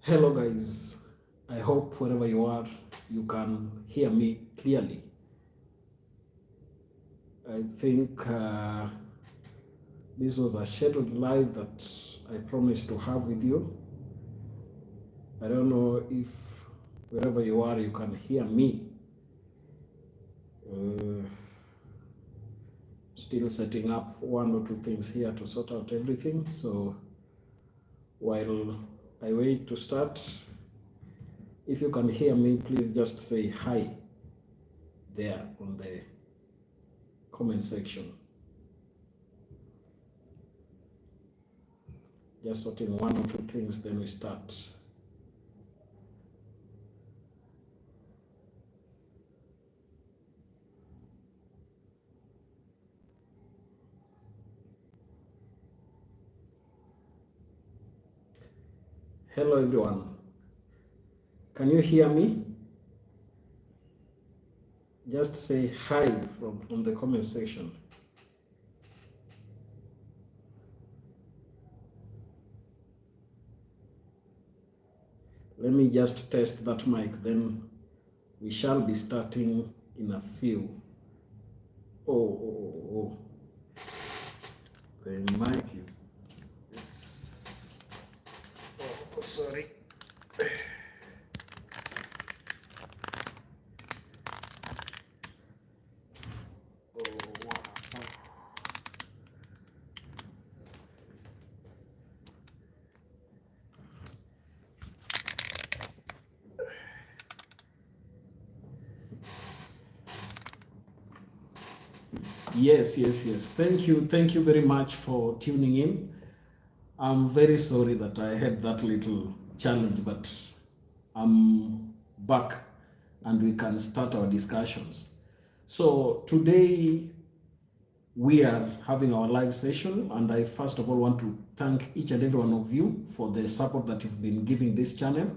Hello guys, I hope wherever you are, you can hear me clearly. I think this was a scheduled live that I promised to have with you. I don't know if wherever you are, you can hear me. Still setting up one or two things here to sort out everything. So while I wait to start, if you can hear me, please just say hi there on the comment section. Just sorting one or two things, then we start. Hello everyone. Can you hear me? Just say hi on the comment section. Let me just test that mic, then we shall be starting in a few. Oh. The mic is, sorry. Yes. Thank you very much for tuning in. I'm very sorry that I had that little challenge, but I'm back and we can start our discussions. So today we are having our live session, and I first of all want to thank each and every one of you for the support that you've been giving this channel.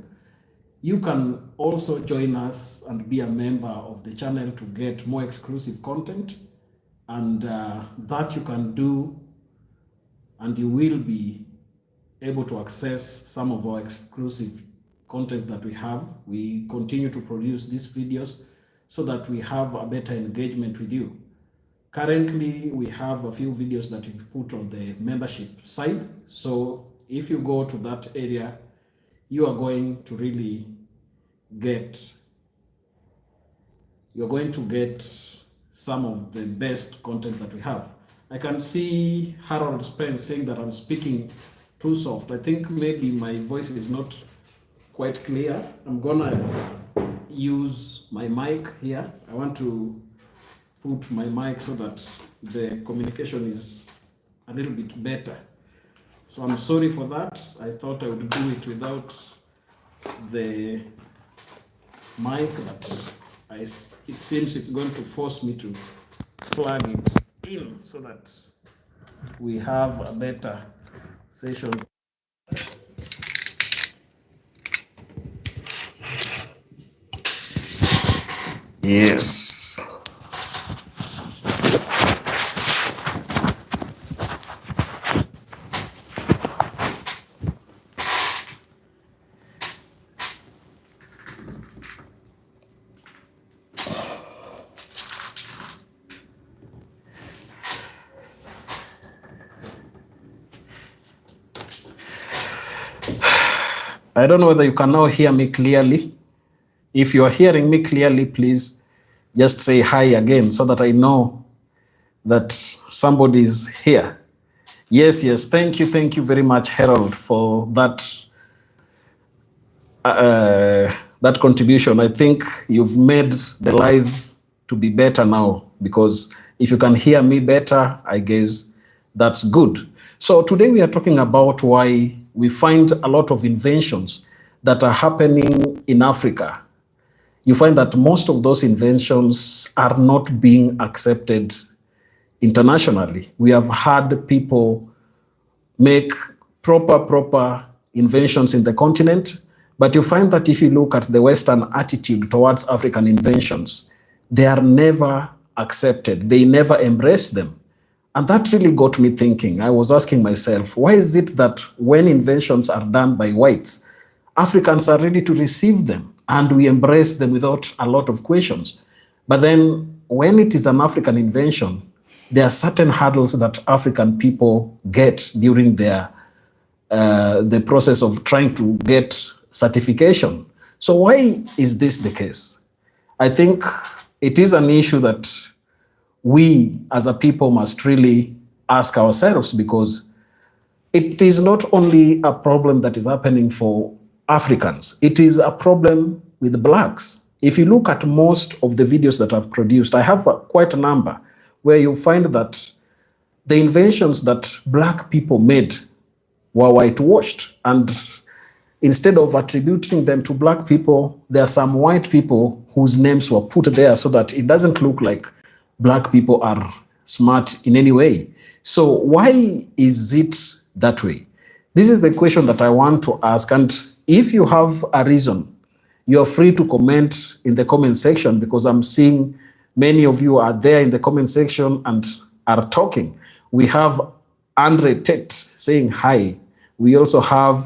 You can also join us and be a member of the channel to get more exclusive content, and that you can do, and you will be able to access some of our exclusive content that we have. We continue to produce these videos so that we have a better engagement with you. Currently, we have a few videos that we've put on the membership side. So if you go to that area, you are going to really get some of the best content that we have. I can see Harold Spence saying that I'm speaking too soft. I think maybe my voice is not quite clear. I'm gonna use my mic here. I want to put my mic so that the communication is a little bit better. So I'm sorry for that. I thought I would do it without the mic, but it seems it's going to force me to plug it in so that we have a better session. Yes. I don't know whether you can now hear me clearly. If you are hearing me clearly, please just say hi again so that I know that somebody is here. Yes. Thank you very much, Harold, for that that contribution. I think you've made the live to be better now, because if you can hear me better, I guess that's good. So today we are talking about why we find a lot of inventions that are happening in Africa. You find that most of those inventions are not being accepted internationally. We have had people make proper inventions in the continent, but you find that if you look at the Western attitude towards African inventions, they are never accepted. They never embrace them. And that really got me thinking. I was asking myself, why is it that when inventions are done by whites, Africans are ready to receive them and we embrace them without a lot of questions. But then when it is an African invention, there are certain hurdles that African people get during the process of trying to get certification. So why is this the case? I think it is an issue that we as a people must really ask ourselves, because it is not only a problem that is happening for Africans, it is a problem with blacks. If you look at most of the videos that I've produced, I have quite a number where you find that the inventions that black people made were whitewashed. And instead of attributing them to black people, there are some white people whose names were put there so that it doesn't look like black people are smart in any way. So why is it that way? This is the question that I want to ask. And if you have a reason, you're free to comment in the comment section, because I'm seeing many of you are there in the comment section and are talking. We have Andre Tet saying hi. We also have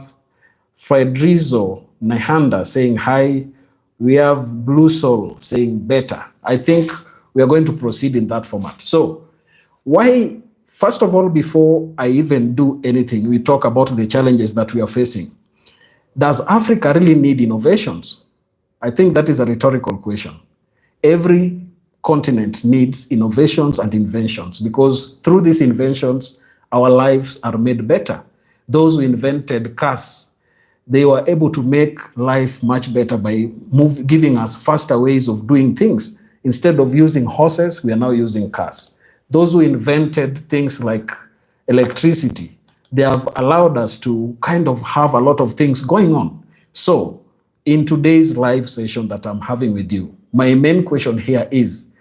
Fredrizo Nehanda saying hi. We have Blue Soul saying better. I think we are going to proceed in that format. So why, first of all, before I even do anything, we talk about the challenges that we are facing. Does Africa really need innovations? I think that is a rhetorical question. Every continent needs innovations and inventions, because through these inventions, our lives are made better. Those who invented cars, they were able to make life much better by giving us faster ways of doing things. Instead of using horses, we are now using cars. Those who invented things like electricity, they have allowed us to kind of have a lot of things going on. So in today's live session that I'm having with you, my main question here is,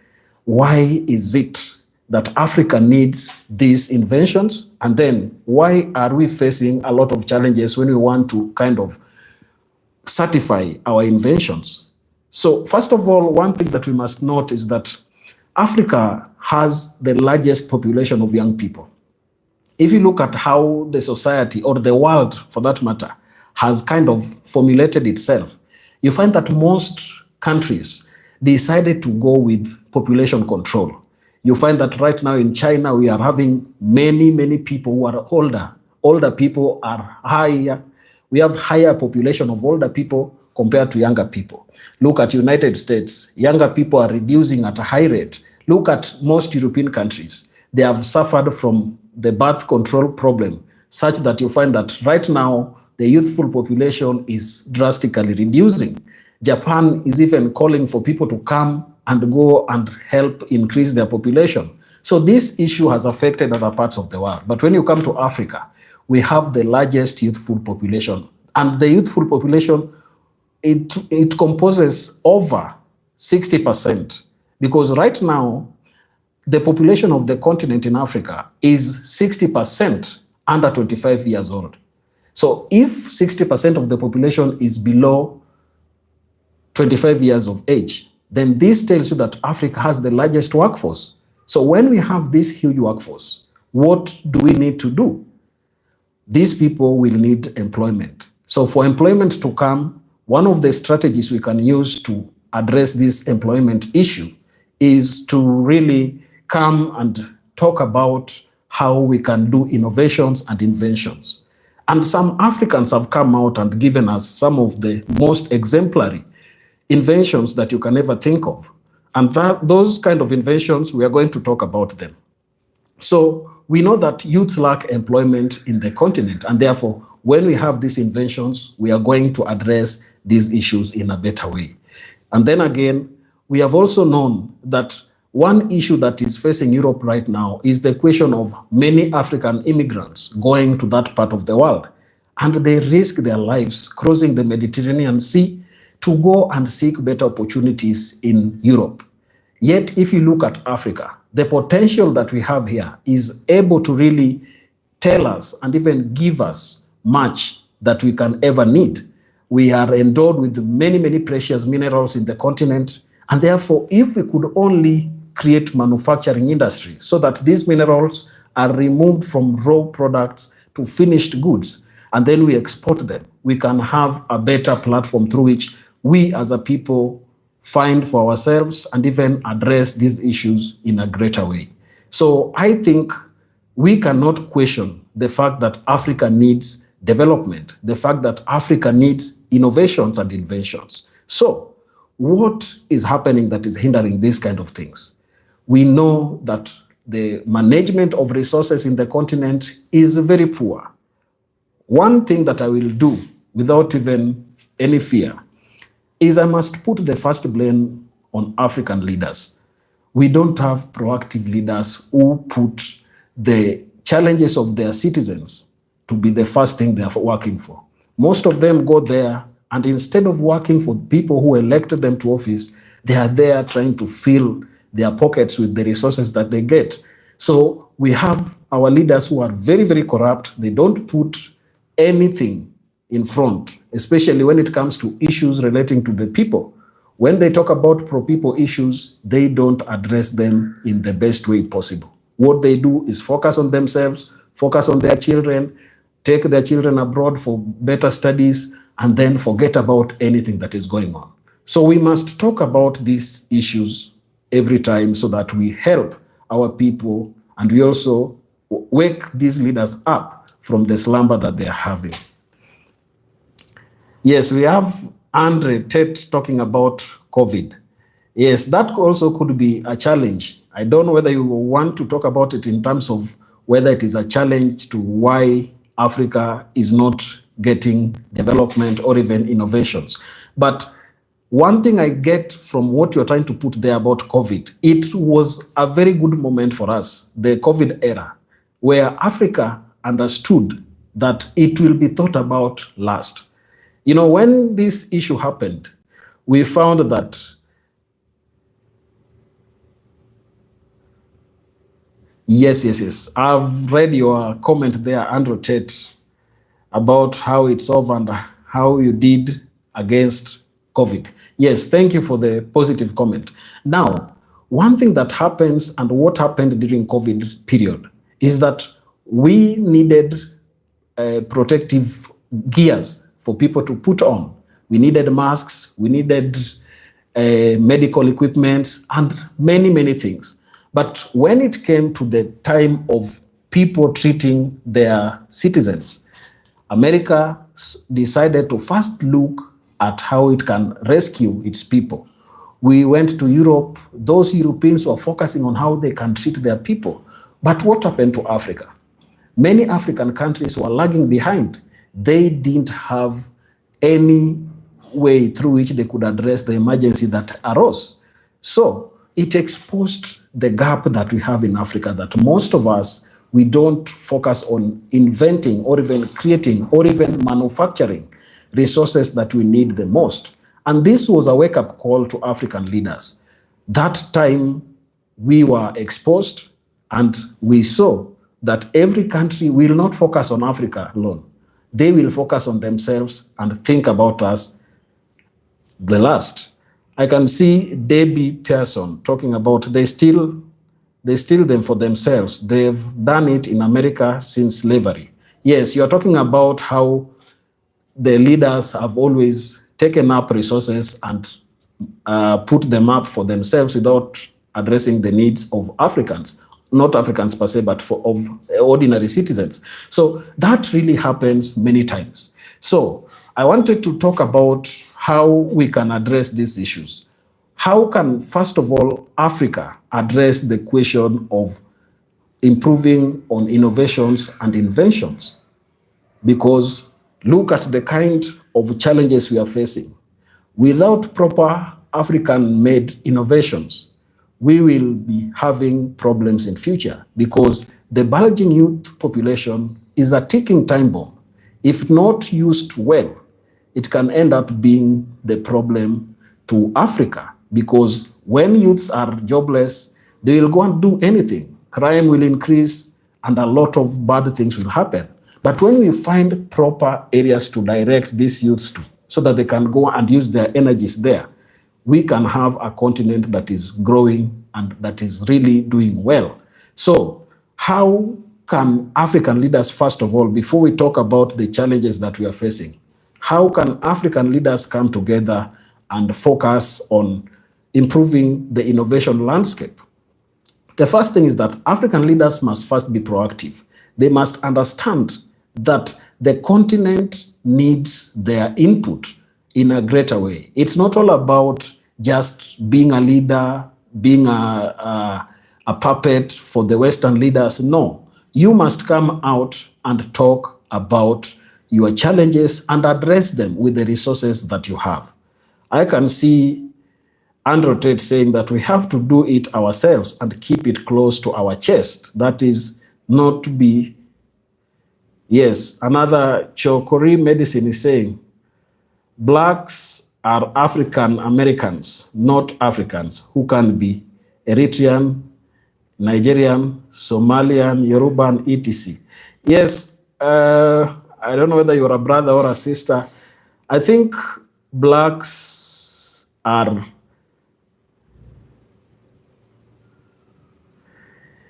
why is it that Africa needs these inventions? And then why are we facing a lot of challenges when we want to kind of certify our inventions? So first of all, one thing that we must note is that Africa has the largest population of young people. If you look at how the society, or the world for that matter, has kind of formulated itself, you find that most countries decided to go with population control. You find that right now in China, we are having many people who are older. Older people are higher. We have higher population of older people compared to younger people. Look at United States, younger people are reducing at a high rate. Look at most European countries. They have suffered from the birth control problem, such that you find that right now, the youthful population is drastically reducing. Japan is even calling for people to come and go and help increase their population. So this issue has affected other parts of the world. But when you come to Africa, we have the largest youthful population. And the youthful population, it composes over 60%. Because right now, the population of the continent in Africa is 60% under 25 years old. So if 60% of the population is below 25 years of age, then this tells you that Africa has the largest workforce. So when we have this huge workforce, what do we need to do? These people will need employment. So for employment to come, one of the strategies we can use to address this employment issue is to really come and talk about how we can do innovations and inventions. And some Africans have come out and given us some of the most exemplary inventions that you can ever think of. And those kind of inventions, we are going to talk about them. So we know that youth lack employment in the continent, and therefore, when we have these inventions, we are going to address these issues in a better way. And then again, we have also known that one issue that is facing Europe right now is the question of many African immigrants going to that part of the world, and they risk their lives crossing the Mediterranean Sea to go and seek better opportunities in Europe. Yet, if you look at Africa, the potential that we have here is able to really tell us and even give us much that we can ever need. We are endowed with many precious minerals in the continent, and therefore, if we could only create manufacturing industry so that these minerals are removed from raw products to finished goods, and then we export them, we can have a better platform through which we as a people find for ourselves and even address these issues in a greater way. So I think we cannot question the fact that Africa needs development, the fact that Africa needs innovations and inventions. So what is happening that is hindering these kind of things? We know that the management of resources in the continent is very poor. One thing that I will do without even any fear is I must put the first blame on African leaders. We don't have proactive leaders who put the challenges of their citizens to be the first thing they are working for. Most of them go there, and instead of working for people who elected them to office, they are there trying to fill their pockets with the resources that they get. So we have our leaders who are very, very corrupt. They don't put anything in front, especially when it comes to issues relating to the people. When they talk about pro-people issues, they don't address them in the best way possible. What they do is focus on themselves, focus on their children, take their children abroad for better studies, and then forget about anything that is going on. So we must talk about these issues every time so that we help our people and we also wake these leaders up from the slumber that they are having. Yes, we have Andre Tate talking about COVID. Yes, that also could be a challenge. I don't know whether you want to talk about it in terms of whether it is a challenge to why Africa is not getting development or even innovations. But one thing I get from what you're trying to put there about COVID, it was a very good moment for us, the COVID era, where Africa understood that it will be thought about last. You know, when this issue happened, we found that yes. I've read your comment there, Andrew Tate, about how it's over and how you did against COVID. Yes, thank you for the positive comment. Now, one thing that happens and what happened during COVID period is that we needed protective gears for people to put on. We needed masks, we needed medical equipment, and many things. But when it came to the time of people treating their citizens, America decided to first look at how it can rescue its people. We went to Europe. Those Europeans were focusing on how they can treat their people. But what happened to Africa? Many African countries were lagging behind. They didn't have any way through which they could address the emergency that arose. So it exposed the gap that we have in Africa, that most of us, we don't focus on inventing or even creating or even manufacturing resources that we need the most. And this was a wake-up call to African leaders. That time we were exposed and we saw that every country will not focus on Africa alone. They will focus on themselves and think about us the last. I can see Debbie Pearson talking about they steal them for themselves. They've done it in America since slavery. Yes, you're talking about how the leaders have always taken up resources and put them up for themselves without addressing the needs of Africans. Not Africans per se, but of ordinary citizens. So that really happens many times. So I wanted to talk about how we can address these issues. How can, first of all, Africa address the question of improving on innovations and inventions? Because look at the kind of challenges we are facing. Without proper African-made innovations, we will be having problems in future because the bulging youth population is a ticking time bomb. If not used well, it can end up being the problem to Africa because when youths are jobless, they will go and do anything. Crime will increase and a lot of bad things will happen. But when we find proper areas to direct these youths to, so that they can go and use their energies there, we can have a continent that is growing and that is really doing well. So how can African leaders, first of all, before we talk about the challenges that we are facing, how can African leaders come together and focus on improving the innovation landscape? The first thing is that African leaders must first be proactive. They must understand that the continent needs their input in a greater way. It's not all about just being a leader, being a puppet for the Western leaders. No, you must come out and talk about your challenges and address them with the resources that you have. I can see Andrew Tate saying that we have to do it ourselves and keep it close to our chest. That is not to be, yes, another Chokori medicine is saying, blacks are African Americans, not Africans, who can be Eritrean, Nigerian, Somalian, Yoruban, etc. Yes, I don't know whether you're a brother or a sister. I think blacks are,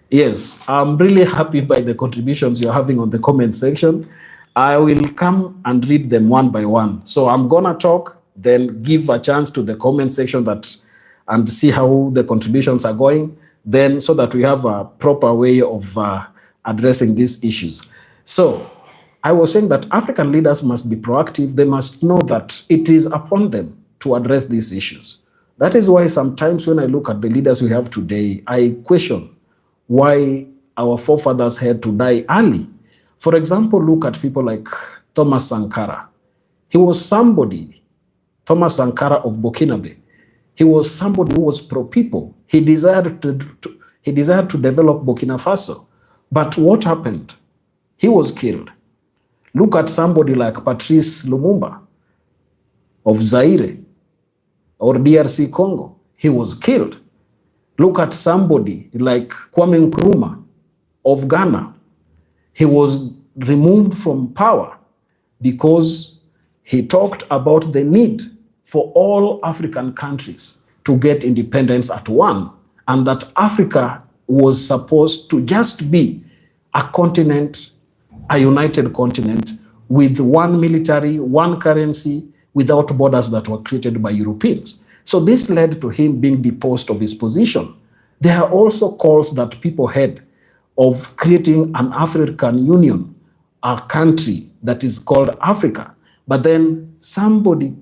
yes, I'm really happy by the contributions you're having on the comment section. I will come and read them one by one. So I'm gonna talk, then give a chance to the comment section and see how the contributions are going, then so that we have a proper way of addressing these issues. So I was saying that African leaders must be proactive. They must know that it is upon them to address these issues. That is why sometimes when I look at the leaders we have today, I question why our forefathers had to die early. For example, look at people like Thomas Sankara. He was somebody, Thomas Sankara of Burkinabe. He was somebody who was pro-people. He desired to develop Burkina Faso. But what happened? He was killed. Look at somebody like Patrice Lumumba of Zaire or DRC Congo. He was killed. Look at somebody like Kwame Nkrumah of Ghana. He was removed from power because he talked about the need for all African countries to get independence at one, and that Africa was supposed to just be a continent, a united continent with one military, one currency, without borders that were created by Europeans. So this led to him being deposed of his position. There are also calls that people had of creating an African Union, a country that is called Africa. But then somebody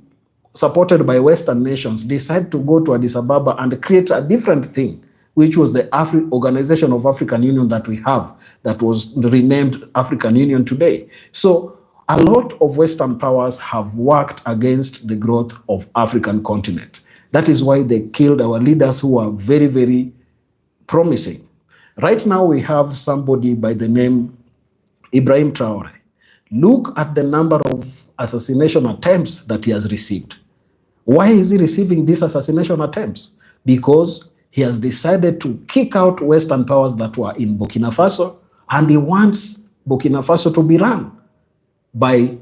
supported by Western nations decided to go to Addis Ababa and create a different thing, which was the Organization of African Union that we have, that was renamed African Union today. So a lot of Western powers have worked against the growth of African continent. That is why they killed our leaders who are very, very promising. Right now we have somebody by the name Ibrahim Traore. Look at the number of assassination attempts that he has received. Why is he receiving these assassination attempts? Because he has decided to kick out Western powers that were in Burkina Faso, and he wants Burkina Faso to be run by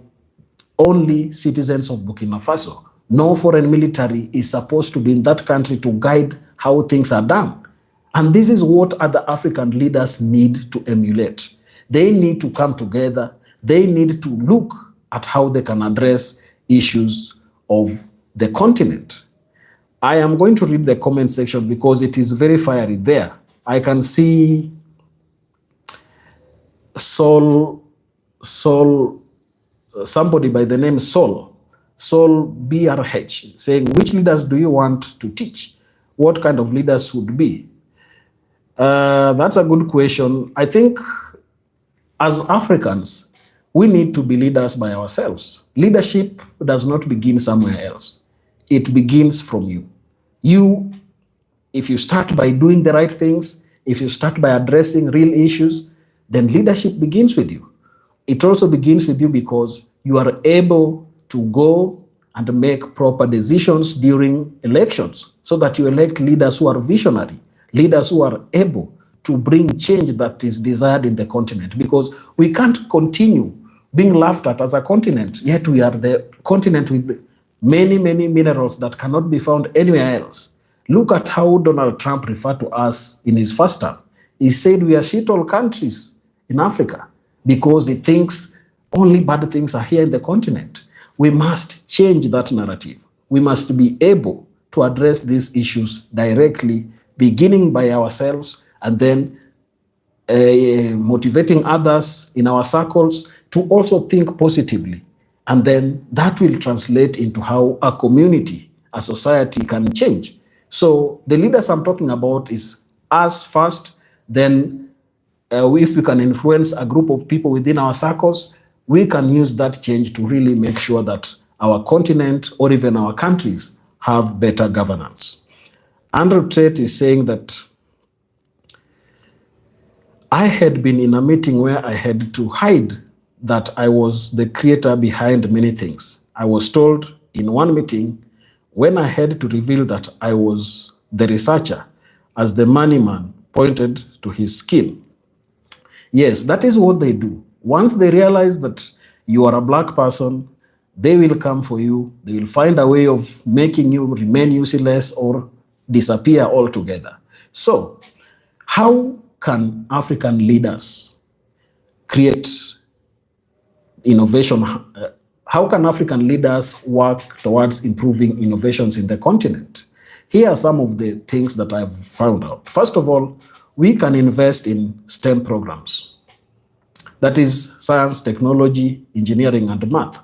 only citizens of Burkina Faso. No foreign military is supposed to be in that country to guide how things are done. And this is what other African leaders need to emulate. They need to come together. They need to look at how they can address issues of the continent. I am going to read the comment section because it is very fiery there. I can see somebody by the name Sol BRH, saying, which leaders do you want to teach? What kind of leaders would be? That's a good question. I think as Africans, we need to be leaders by ourselves. Leadership does not begin somewhere else. It begins from you. You, if you start by doing the right things, if you start by addressing real issues, then leadership begins with you. It also begins with you because you are able to go and make proper decisions during elections so that you elect leaders who are visionary, leaders who are able to bring change that is desired in the continent, because we can't continue being laughed at as a continent, yet we are the continent with many, many minerals that cannot be found anywhere else. Look at how Donald Trump referred to us in his first term. He said we are shithole countries in Africa because it thinks only bad things are here in the continent. We must change that narrative. We must be able to address these issues directly, beginning by ourselves and then motivating others in our circles to also think positively. And then that will translate into how a community, a society can change. So the leaders I'm talking about is us first, then if we can influence a group of people within our circles, we can use that change to really make sure that our continent or even our countries have better governance. Andrew Tate is saying that I had been in a meeting where I had to hide that I was the creator behind many things. I was told in one meeting when I had to reveal that I was the researcher, as the money man pointed to his skill. Yes, that is what they do. Once they realize that you are a black person, they will come for you. They will find a way of making you remain useless or disappear altogether. So, how can African leaders create innovation? How can African leaders work towards improving innovations in the continent? Here are some of the things that I've found out. First of all, we can invest in STEM programs. That is science, technology, engineering, and math.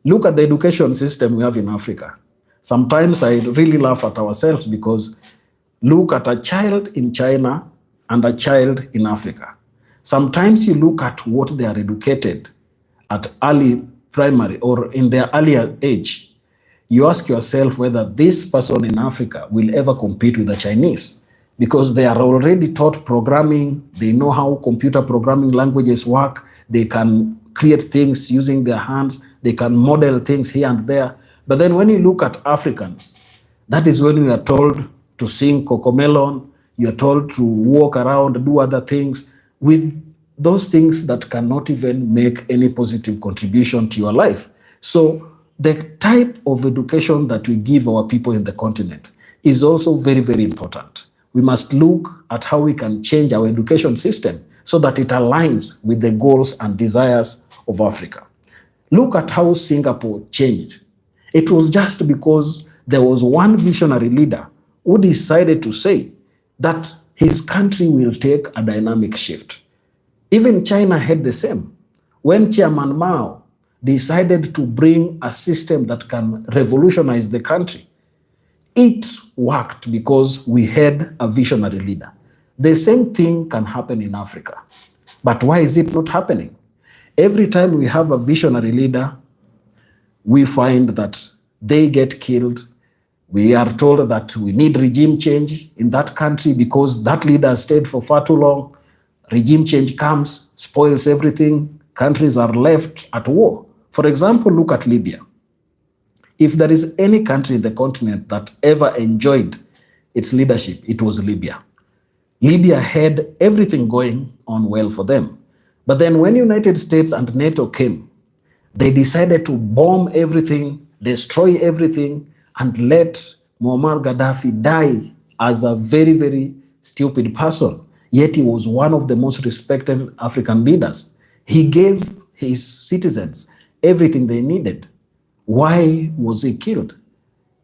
Look at the education system we have in Africa. Sometimes I really laugh at ourselves because look at a child in China and a child in Africa. Sometimes you look at what they are educated at early primary or in their earlier age. You ask yourself whether this person in Africa will ever compete with the Chinese because they are already taught programming. They know how computer programming languages work. They can create things using their hands. They can model things here and there. But then when you look at Africans, that is when we are told to sing Cocomelon. You are told to walk around, do other things with those things that cannot even make any positive contribution to your life. So the type of education that we give our people in the continent is also very, very important. We must look at how we can change our education system so that it aligns with the goals and desires of Africa. Look at how Singapore changed. It was just because there was one visionary leader who decided to say that his country will take a dynamic shift. Even China had the same. When Chairman Mao decided to bring a system that can revolutionize the country, it worked because we had a visionary leader. The same thing can happen in Africa. But why is it not happening? Every time we have a visionary leader, we find that they get killed. We are told that we need regime change in that country because that leader stayed for far too long. Regime change comes, spoils everything. Countries are left at war. For example, look at Libya. If there is any country in the continent that ever enjoyed its leadership, it was Libya. Libya had everything going on well for them. But then when United States and NATO came, they decided to bomb everything, destroy everything, and let Muammar Gaddafi die as a very, very stupid person. Yet he was one of the most respected African leaders. He gave his citizens everything they needed. Why was he killed?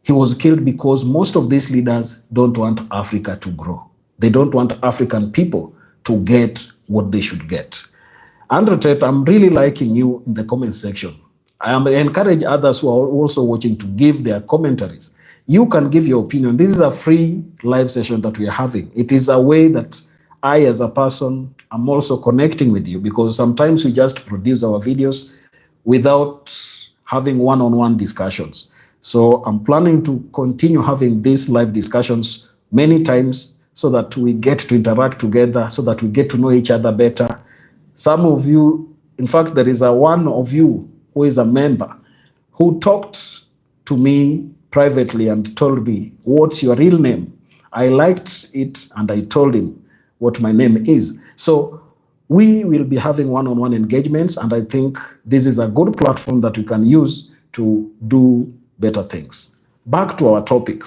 He was killed because most of these leaders don't want Africa to grow. They don't want African people to get what they should get. Andrew Tate, I'm really liking you in the comment section. I encourage others who are also watching to give their commentaries. You can give your opinion. This is a free live session that we are having. It is a way that I, as a person, am also connecting with you because sometimes we just produce our videos without having one-on-one discussions. So I'm planning to continue having these live discussions many times so that we get to interact together, so that we get to know each other better. Some of you, in fact, there is one of you who is a member who talked to me privately and told me, what's your real name? I liked it and I told him what my name is. So we will be having one-on-one engagements, and I think this is a good platform that we can use to do better things. Back to our topic.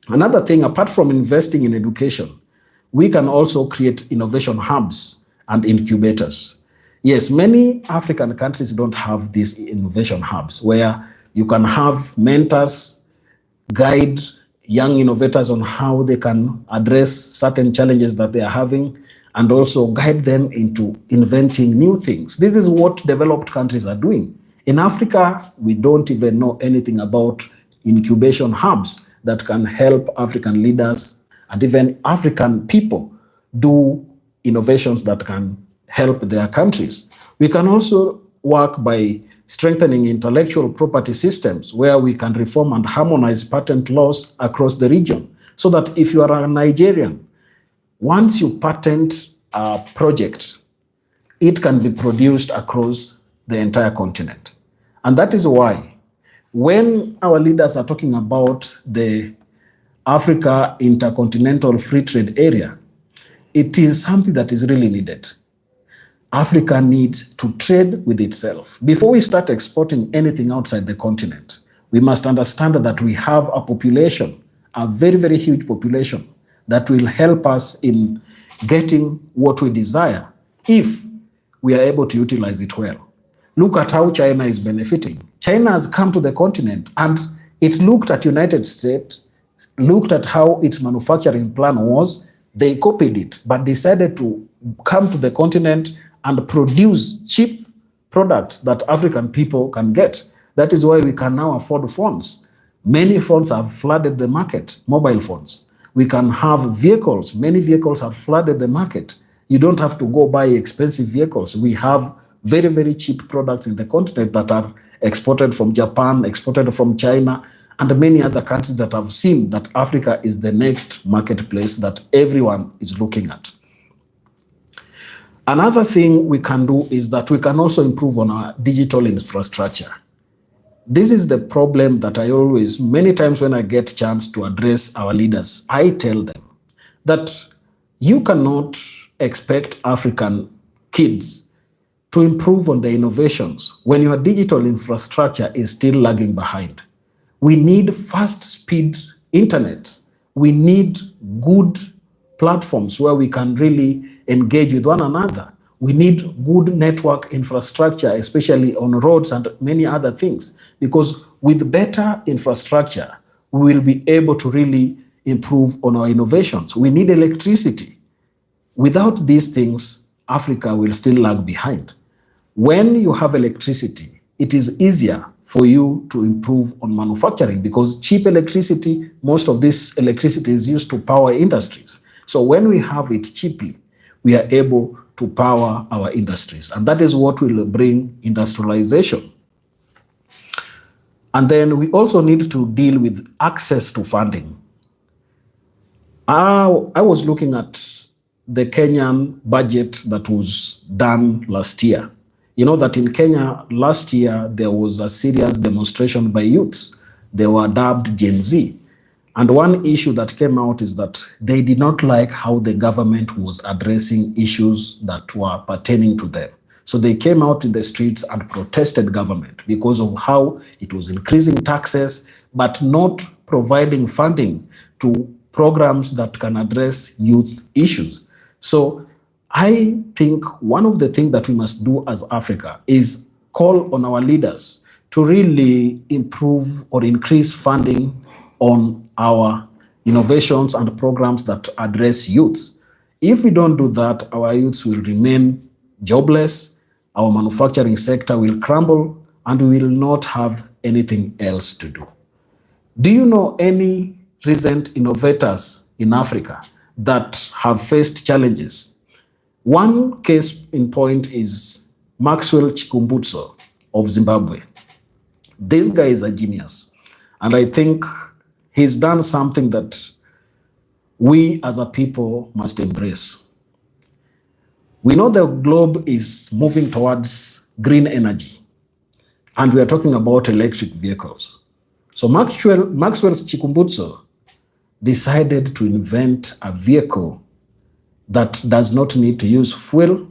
Another thing, apart from investing in education, we can also create innovation hubs and incubators. Yes, many African countries don't have these innovation hubs where you can have mentors guide young innovators on how they can address certain challenges that they are having, and also guide them into inventing new things. This is what developed countries are doing. In Africa, we don't even know anything about incubation hubs that can help African leaders and even African people do innovations that can help their countries. We can also work by strengthening intellectual property systems where we can reform and harmonize patent laws across the region, so that if you are a Nigerian, once you patent a project, it can be produced across the entire continent. And that is why when our leaders are talking about the Africa Intercontinental Free Trade Area, it is something that is really needed. Africa needs to trade with itself. Before we start exporting anything outside the continent, we must understand that we have a population, a very, very huge population, that will help us in getting what we desire if we are able to utilize it well. Look at how China is benefiting. China has come to the continent and it looked at United States, looked at how its manufacturing plan was, they copied it, but decided to come to the continent and produce cheap products that African people can get. That is why we can now afford phones. Many phones have flooded the market, mobile phones. We can have vehicles. Many vehicles have flooded the market. You don't have to go buy expensive vehicles. We have very, very cheap products in the continent that are exported from Japan, exported from China, and many other countries that have seen that Africa is the next marketplace that everyone is looking at. Another thing we can do is that we can also improve on our digital infrastructure. This is the problem that I always, many times when I get a chance to address our leaders, I tell them that you cannot expect African kids to improve on their innovations when your digital infrastructure is still lagging behind. We need fast speed internet. We need good platforms where we can really engage with one another. We need good network infrastructure, especially on roads and many other things, because with better infrastructure, we will be able to really improve on our innovations. We need electricity. Without these things, Africa will still lag behind. When you have electricity, it is easier for you to improve on manufacturing because cheap electricity, most of this electricity is used to power industries. So when we have it cheaply, we are able to power our industries. And that is what will bring industrialization. And then we also need to deal with access to funding. I was looking at the Kenyan budget that was done last year. You know that in Kenya last year, there was a serious demonstration by youths. They were dubbed Gen Z. And one issue that came out is that they did not like how the government was addressing issues that were pertaining to them. So they came out in the streets and protested government because of how it was increasing taxes, but not providing funding to programs that can address youth issues. So I think one of the things that we must do as Africa is call on our leaders to really improve or increase funding on our innovations and programs that address youth. If we don't do that, our youths will remain jobless, our manufacturing sector will crumble, and we will not have anything else to do. Do you know any recent innovators in Africa that have faced challenges? One case in point is Maxwell Chikumbutso of Zimbabwe. This guy is a genius, and I think he's done something that we as a people must embrace. We know the globe is moving towards green energy, and we are talking about electric vehicles. So Maxwell Chikumbutso decided to invent a vehicle that does not need to use fuel.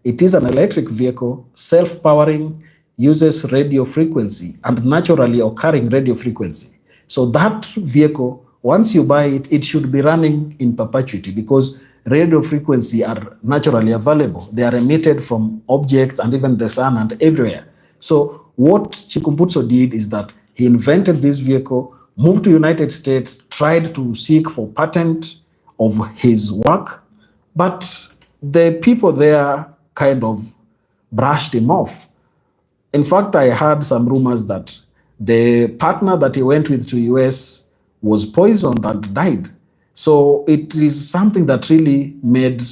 It is an electric vehicle, self-powering, uses radio frequency and naturally occurring radio frequency. So that vehicle, once you buy it, it should be running in perpetuity because radio frequency are naturally available. They are emitted from objects and even the sun and everywhere. So what Chikumbutso did is that he invented this vehicle, moved to United States, tried to seek for patent of his work, but the people there kind of brushed him off. In fact, I heard some rumors that the partner that he went with to US was poisoned and died. So it is something that really made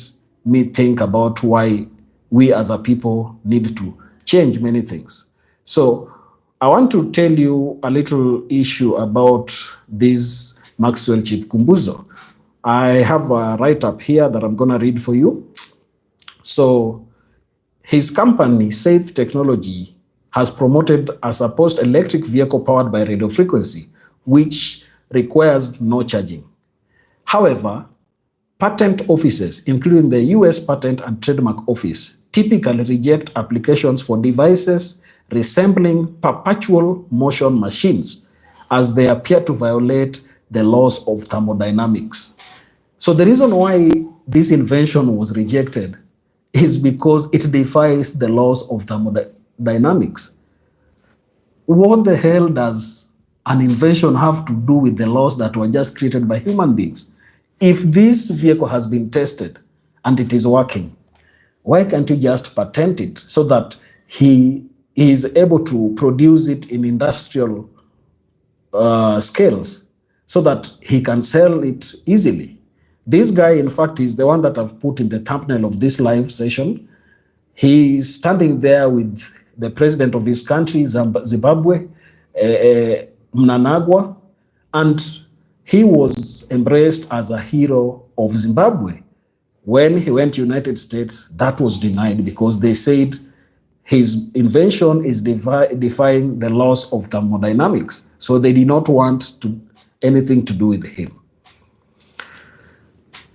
me think about why we as a people need to change many things. So I want to tell you a little issue about this Maxwell Chikumbutso. I have a write-up here that I'm going to read for you. So his company, Saith Technology, has promoted a supposed electric vehicle powered by radio frequency, which requires no charging. However, patent offices, including the US Patent and Trademark Office, typically reject applications for devices resembling perpetual motion machines as they appear to violate the laws of thermodynamics. So the reason why this invention was rejected is because it defies the laws of thermodynamics. What the hell does an invention have to do with the laws that were just created by human beings? If this vehicle has been tested and it is working, why can't you just patent it so that he is able to produce it in industrial scales so that he can sell it easily? This guy, in fact, is the one that I've put in the thumbnail of this live session. He is standing there with the president of his country, Zimbabwe, Mnangagwa, and he was embraced as a hero of Zimbabwe. When he went to United States, that was denied because they said his invention is defying the laws of thermodynamics. So they did not want anything to do with him.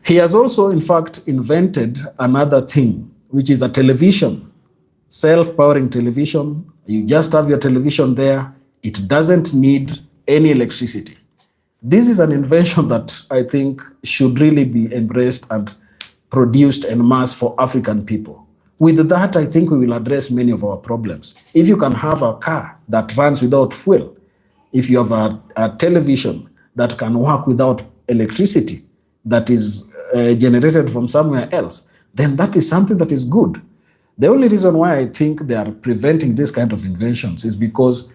He has also, in fact, invented another thing, which is a television, self-powering television. You just have your television there. It doesn't need any electricity. This is an invention that I think should really be embraced and produced en masse for African people. With that, I think we will address many of our problems. If you can have a car that runs without fuel, if you have a television that can work without electricity, that is generated from somewhere else, then that is something that is good. The only reason why I think they are preventing this kind of inventions is because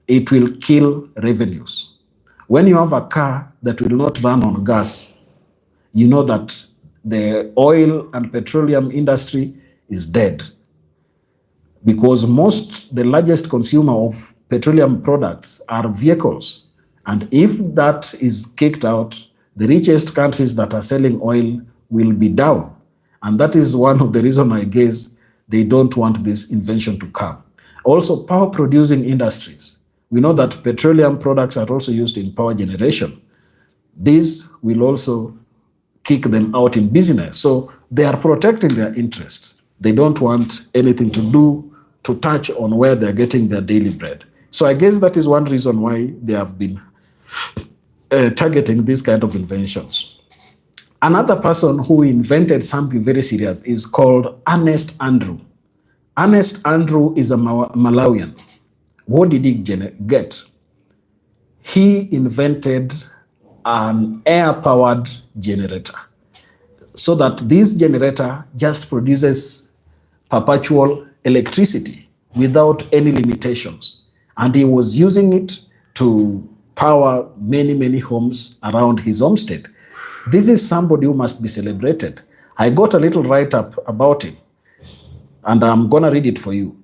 it will kill revenues. When you have a car that will not run on gas, you know that the oil and petroleum industry is dead, because the largest consumer of petroleum products are vehicles. And if that is kicked out, the richest countries that are selling oil will be down. And that is one of the reasons, I guess, they don't want this invention to come. Also, power producing industries. We know that petroleum products are also used in power generation. This will also kick them out in business. So they are protecting their interests. They don't want anything to touch on where they're getting their daily bread. So I guess that is one reason why they have been targeting these kind of inventions. Another person who invented something very serious is called Ernest Andrew. Ernest Andrew is a Malawian. What did he get? He invented an air-powered generator, so that this generator just produces perpetual electricity without any limitations. And he was using it to power many, many homes around his homestead. This is somebody who must be celebrated. I got a little write-up about him, and I'm going to read it for you.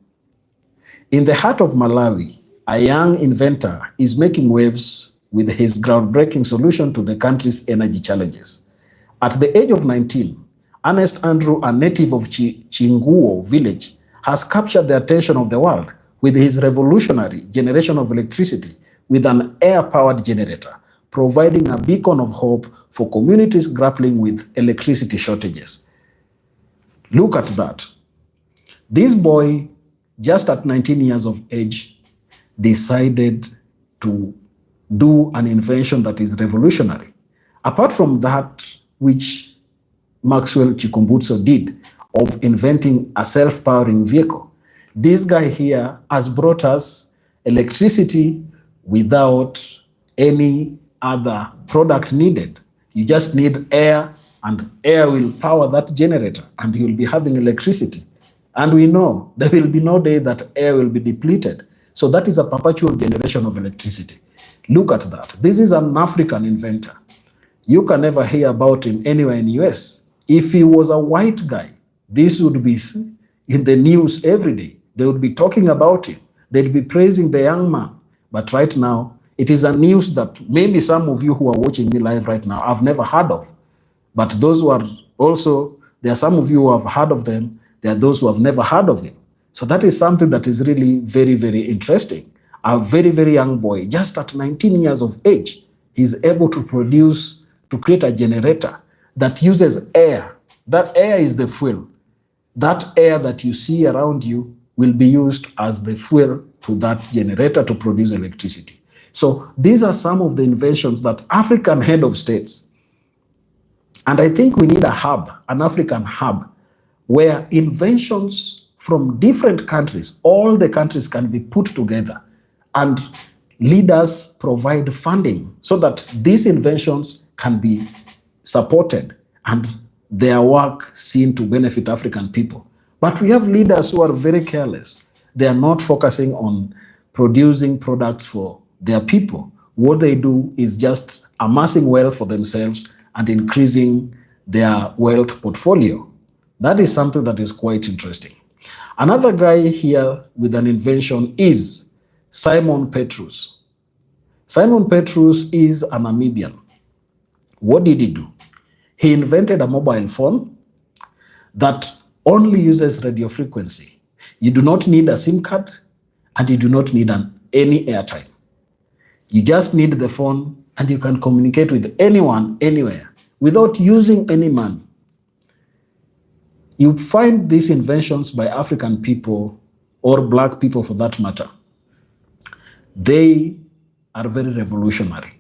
In the heart of Malawi, a young inventor is making waves with his groundbreaking solution to the country's energy challenges. At the age of 19, Ernest Andrew, a native of Chinguo village, has captured the attention of the world with his revolutionary generation of electricity with an air-powered generator, providing a beacon of hope for communities grappling with electricity shortages. Look at that. This boy, just at 19 years of age, decided to do an invention that is revolutionary. Apart from that, which Maxwell Chikumbutso did of inventing a self-powering vehicle. This guy here has brought us electricity without any other product needed. You just need air, and air will power that generator, and you'll be having electricity. And we know there will be no day that air will be depleted. So that is a perpetual generation of electricity. Look at that. This is an African inventor. You can never hear about him anywhere in the US. If he was a white guy, this would be in the news every day. They would be talking about him. They'd be praising the young man. But right now, it is a news that maybe some of you who are watching me live right now have never heard of. But those who are also, there are some of you who have heard of them. There are those who have never heard of him. So that is something that is really very, very interesting. A very, very young boy, just at 19 years of age, he's able to create a generator that uses air. That air is the fuel. That air that you see around you will be used as the fuel to that generator to produce electricity. So these are some of the inventions that African head of states, and I think we need a hub, an African hub, where inventions from different countries, all the countries can be put together, and leaders provide funding so that these inventions can be supported and their work seen to benefit African people. But we have leaders who are very careless. They are not focusing on producing products for their people. What they do is just amassing wealth for themselves and increasing their wealth portfolio. That is something that is quite interesting. Another guy here with an invention is Simon Petrus. Simon Petrus is a Namibian. What did he do? He invented a mobile phone that only uses radio frequency. You do not need a SIM card, and you do not need any airtime. You just need the phone, and you can communicate with anyone, anywhere, without using any money. You find these inventions by African people, or Black people for that matter. They are very revolutionary,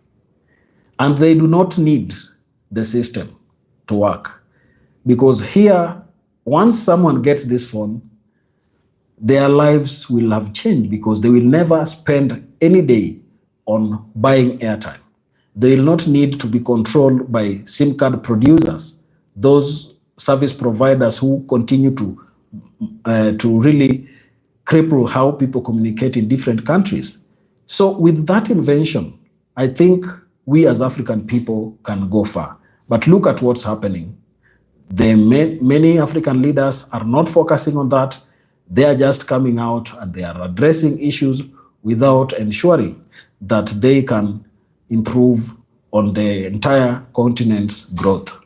and they do not need the system to work. Because here, once someone gets this phone, their lives will have changed, because they will never spend any day on buying airtime. They will not need to be controlled by SIM card producers, those service providers who continue to really cripple how people communicate in different countries. So with that invention, I think we as African people can go far. But look at what's happening. Many African leaders are not focusing on that. They are just coming out and they are addressing issues without ensuring that they can improve on the entire continent's growth.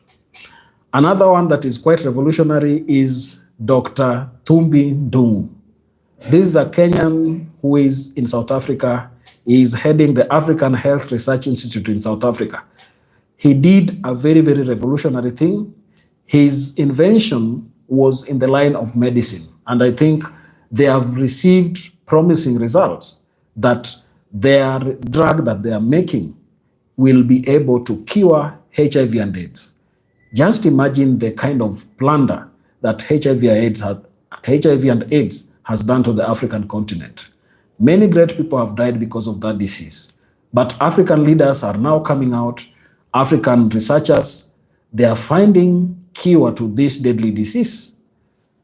Another one that is quite revolutionary is Dr. Thumbi Ndung'u. This is a Kenyan who is in South Africa. He is heading the African Health Research Institute in South Africa. He did a very, very revolutionary thing. His invention was in the line of medicine. And I think they have received promising results that their drug that they are making will be able to cure HIV and AIDS. Just imagine the kind of plunder that HIV and AIDS has done to the African continent. Many great people have died because of that disease. But African leaders are now coming out, African researchers, they are finding cure to this deadly disease.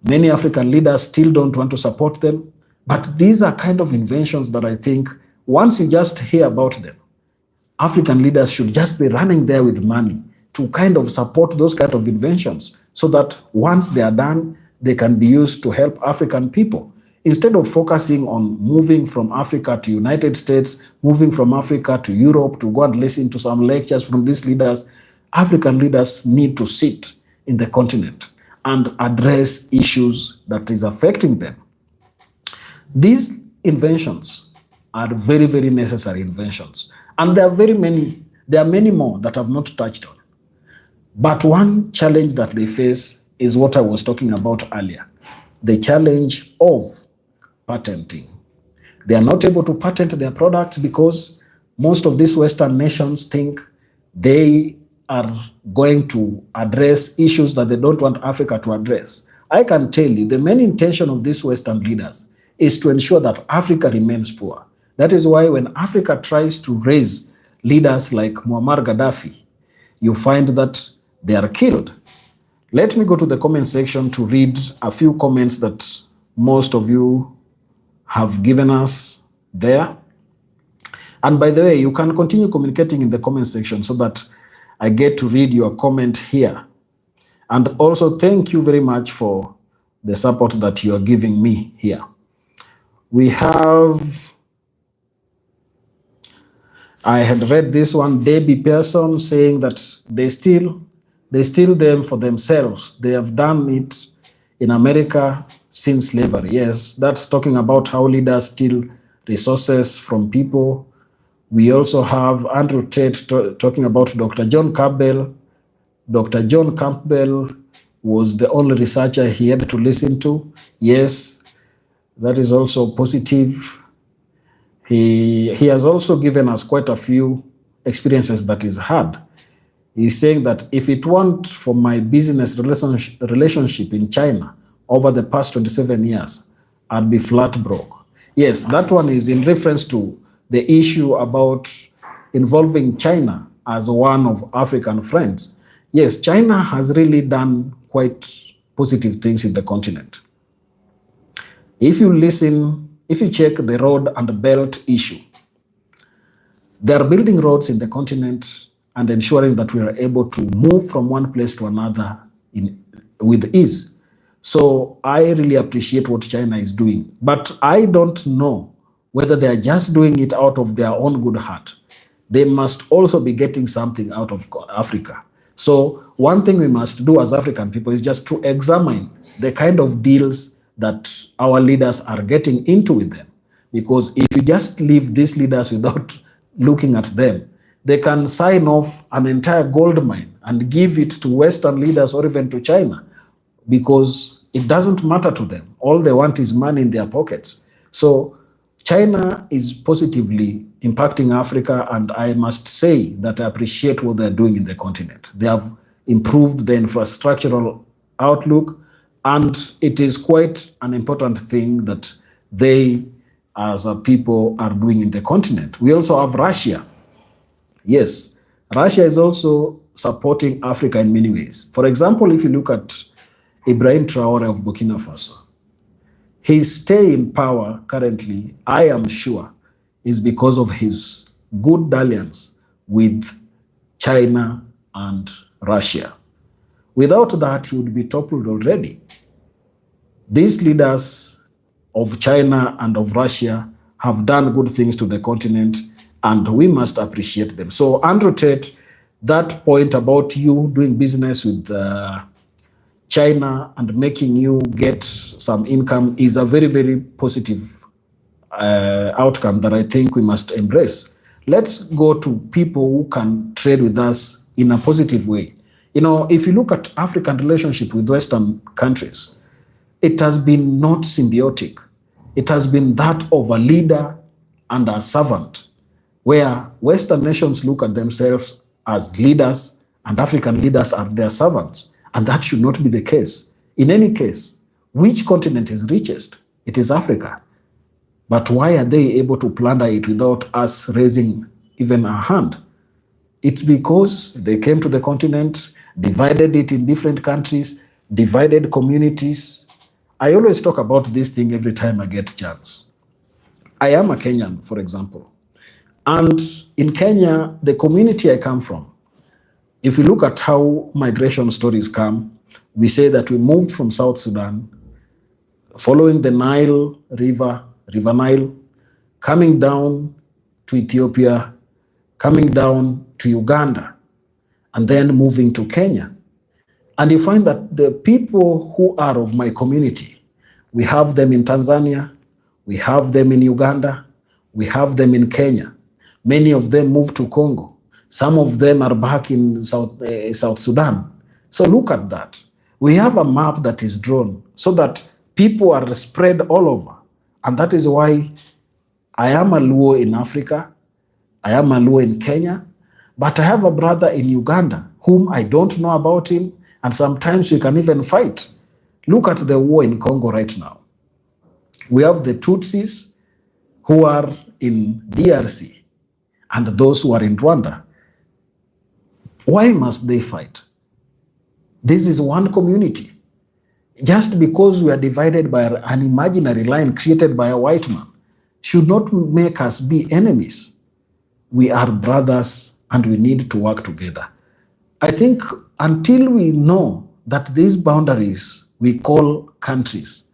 Many African leaders still don't want to support them, but these are kind of inventions that I think once you just hear about them, African leaders should just be running there with money to kind of support those kind of inventions so that once they are done, they can be used to help African people. Instead of focusing on moving from Africa to United States, moving from Africa to Europe to go and listen to some lectures from these leaders, African leaders need to sit in the continent and address issues that is affecting them. These inventions are very, very necessary inventions. And there are many more that I've not touched on. But one challenge that they face is what I was talking about earlier, the challenge of patenting. They are not able to patent their products because most of these Western nations think they are going to address issues that they don't want Africa to address. I can tell you the main intention of these Western leaders is to ensure that Africa remains poor. That is why when Africa tries to raise leaders like Muammar Gaddafi, you find that they are killed. Let me go to the comment section to read a few comments that most of you have given us there. And by the way, you can continue communicating in the comment section so that I get to read your comment here. And also thank you very much for the support that you are giving me here. We have, I had read this one, Debbie Pearson, saying that they steal them for themselves. They have done it in America since slavery. Yes, that's talking about how leaders steal resources from people. We also have Andrew Tate talking about Dr. John Campbell. Dr. John Campbell was the only researcher he had to listen to. Yes, that is also positive. He has also given us quite a few experiences that he's had. He's saying that if it weren't for my business relationship in China over the past 27 years, I'd be flat broke. Yes, that one is in reference to the issue about involving China as one of African friends. Yes, China has really done quite positive things in the continent. If you check the road and belt issue, they are building roads in the continent and ensuring that we are able to move from one place to another with ease. So I really appreciate what China is doing, but I don't know whether they are just doing it out of their own good heart. They must also be getting something out of Africa. So one thing we must do as African people is just to examine the kind of deals that our leaders are getting into with them. Because if you just leave these leaders without looking at them, they can sign off an entire gold mine and give it to Western leaders or even to China, because it doesn't matter to them. All they want is money in their pockets. So China is positively impacting Africa, and I must say that I appreciate what they're doing in the continent. They have improved the infrastructural outlook, and it is quite an important thing that they, as a people, are doing in the continent. We also have Russia. Yes, Russia is also supporting Africa in many ways. For example, if you look at Ibrahim Traore of Burkina Faso, his stay in power currently, I am sure, is because of his good dalliance with China and Russia. Without that, he would be toppled already. These leaders of China and of Russia have done good things to the continent, and we must appreciate them. So, Andrew Tate, that point about you doing business with China and making you get some income is a very, very positive outcome that I think we must embrace. Let's go to people who can trade with us in a positive way. You know, if you look at African relationship with Western countries, it has been not symbiotic. It has been that of a leader and a servant, where Western nations look at themselves as leaders and African leaders are their servants. And that should not be the case. In any case, which continent is richest? It is Africa. But why are they able to plunder it without us raising even a hand? It's because they came to the continent, divided it in different countries, divided communities. I always talk about this thing every time I get a chance. I am a Kenyan, for example. And in Kenya, the community I come from, if we look at how migration stories come, we say that we moved from South Sudan, following the Nile River, River Nile, coming down to Ethiopia, coming down to Uganda, and then moving to Kenya. And you find that the people who are of my community, we have them in Tanzania, we have them in Uganda, we have them in Kenya. Many of them moved to Congo. Some of them are back in South Sudan. So look at that. We have a map that is drawn so that people are spread all over. And that is why I am a Luo in Africa. I am a Luo in Kenya. But I have a brother in Uganda whom I don't know about him, and sometimes we can even fight. Look at the war in Congo right now. We have the Tutsis who are in DRC and those who are in Rwanda. Why must they fight? This is one community. Just because we are divided by an imaginary line created by a white man should not make us be enemies. We are brothers and we need to work together. I think until we know that these boundaries we call countries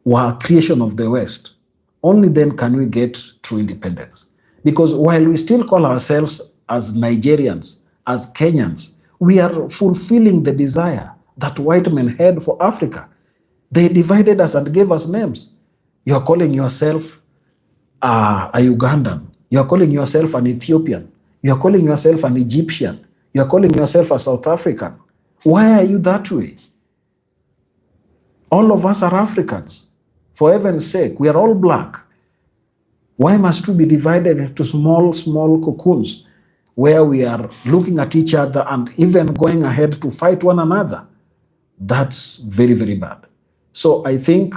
were a creation of the West, only then can we get true independence. Because while we still call ourselves as Nigerians, as Kenyans, we are fulfilling the desire that white men had for Africa. They divided us and gave us names. You are calling yourself a Ugandan. You are calling yourself an Ethiopian. You are calling yourself an Egyptian. You are calling yourself a South African. Why are you that way? All of us are Africans. For heaven's sake, we are all black. Why must we be divided into small, small cocoons where we are looking at each other and even going ahead to fight one another? That's very, very bad. So I think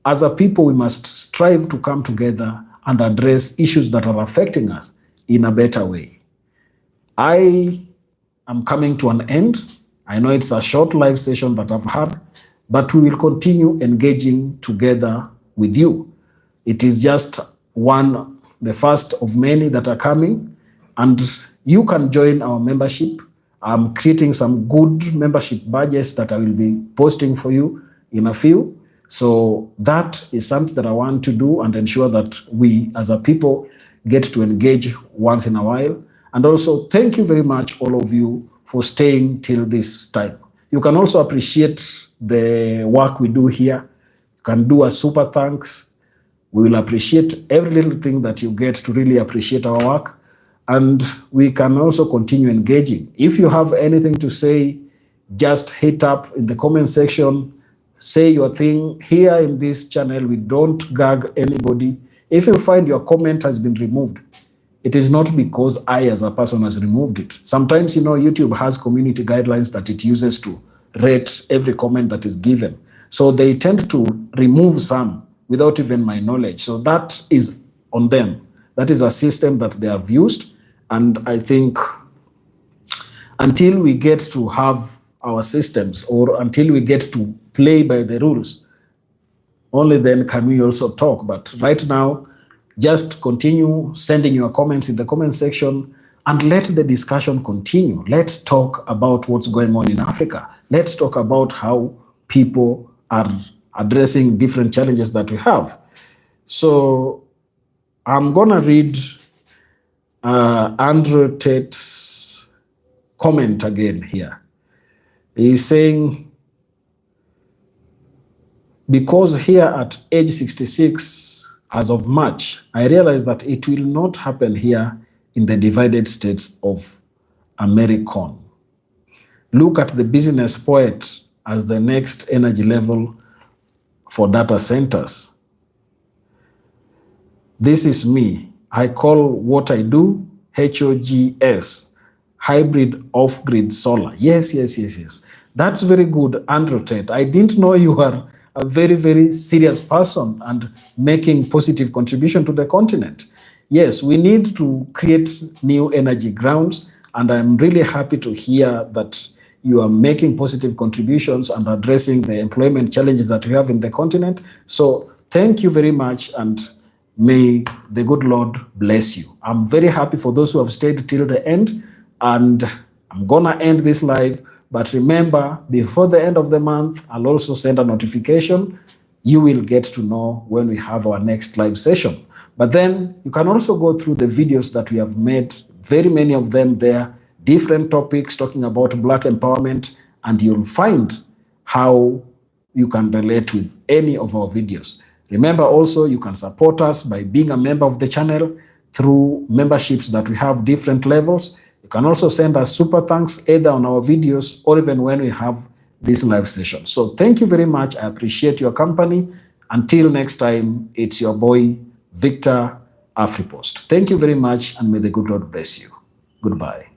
as a people, we must strive to come together and address issues that are affecting us in a better way. I am coming to an end. I know it's a short live session that I've had, but we will continue engaging together with you. It is just the first of many that are coming, and you can join our membership. I'm creating some good membership badges that I will be posting for you in a few. So that is something that I want to do and ensure that we as a people get to engage once in a while. And also thank you very much, all of you, for staying till this time. You can also appreciate the work we do here. You can do a super thanks. We will appreciate every little thing that you get to really appreciate our work. And we can also continue engaging. If you have anything to say, just hit up in the comment section. Say your thing. Here in this channel, we don't gag anybody. If you find your comment has been removed, it is not because I as a person has removed it. Sometimes, YouTube has community guidelines that it uses to rate every comment that is given. So they tend to remove some without even my knowledge. So that is on them. That is a system that they have used. And I think until we get to have our systems, or until we get to play by the rules, only then can we also talk. But right now, just continue sending your comments in the comment section and let the discussion continue. Let's talk about what's going on in Africa. Let's talk about how people are addressing different challenges that we have. So I'm gonna read Andrew Tate's comment again here. He's saying, because here at age 66, as of March, I realized that it will not happen here in the divided states of America. Look at the business poet as the next energy level for data centers. This is me. I call what I do HOGS, hybrid off-grid solar. Yes. That's very good, Andrew Tate. I didn't know you were a very, very serious person and making positive contribution to the continent. Yes, we need to create new energy grounds, and I'm really happy to hear that you are making positive contributions and addressing the employment challenges that we have in the continent. So thank you very much, and may the good Lord bless you. I'm very happy for those who have stayed till the end, and I'm gonna end this live. But remember, before the end of the month, I'll also send a notification. You will get to know when we have our next live session. But then you can also go through the videos that we have made, very many of them there, different topics talking about Black empowerment, and you'll find how you can relate with any of our videos. Remember also, you can support us by being a member of the channel through memberships that we have different levels. You can also send us super thanks either on our videos or even when we have this live session. So thank you very much. I appreciate your company. Until next time, it's your boy, Victor Afripost. Thank you very much, and may the good Lord bless you. Goodbye.